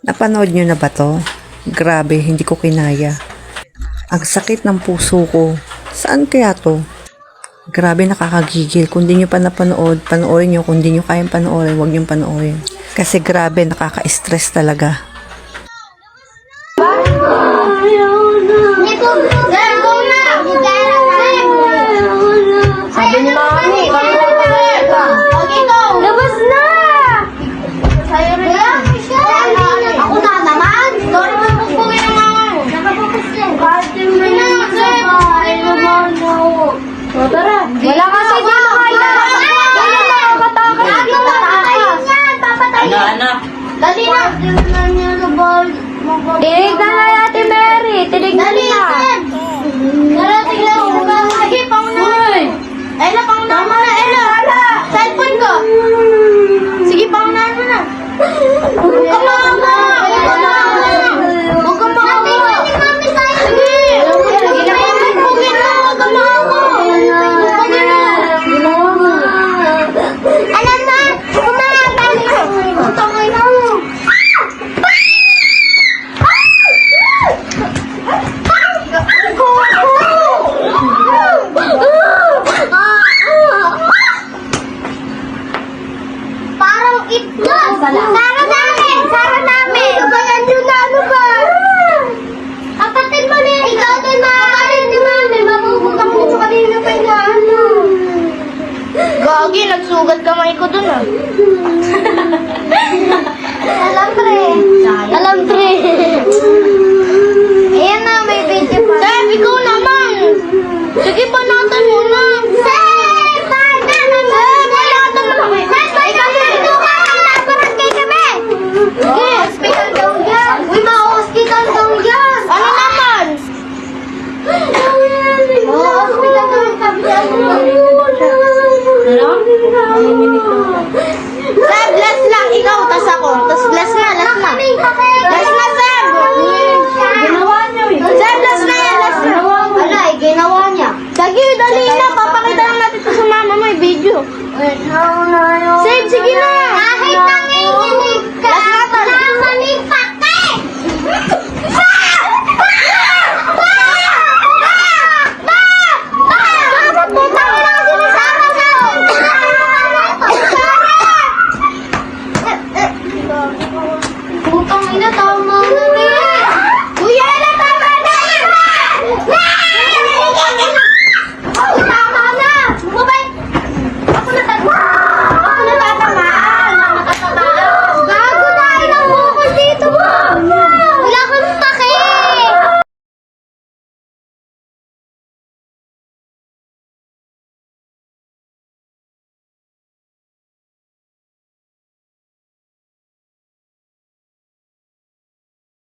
Napanood nyo na ba to? Grabe, hindi ko kinaya. Ang sakit ng puso ko. Saan kaya to? Grabe, nakakagigil. Kung di nyo pa napanood, panoorin nyo. Kung di nyo kayang panoorin, huwag nyo panoorin. Kasi grabe, nakaka-stress talaga. Sabi ni Mami, labas na! Sa'yo rin lang. Ako na naman. Sorry mo pagpugin ng mama mo. Nakapapos yan. Kahit yung ay naman ako. O tara. Wala kasi dito kaya. Wala na ako katakas. Lagi papatayin yan. Papatayin. Anak. Dali na. Tinig na nga Ate Mary. Tinig na nila. Tara, tignan mo. Sige, pangunahan. Ella, pangunahan mo na. Ella, cellphone ko. Sige, pangunahan mo na. Come on.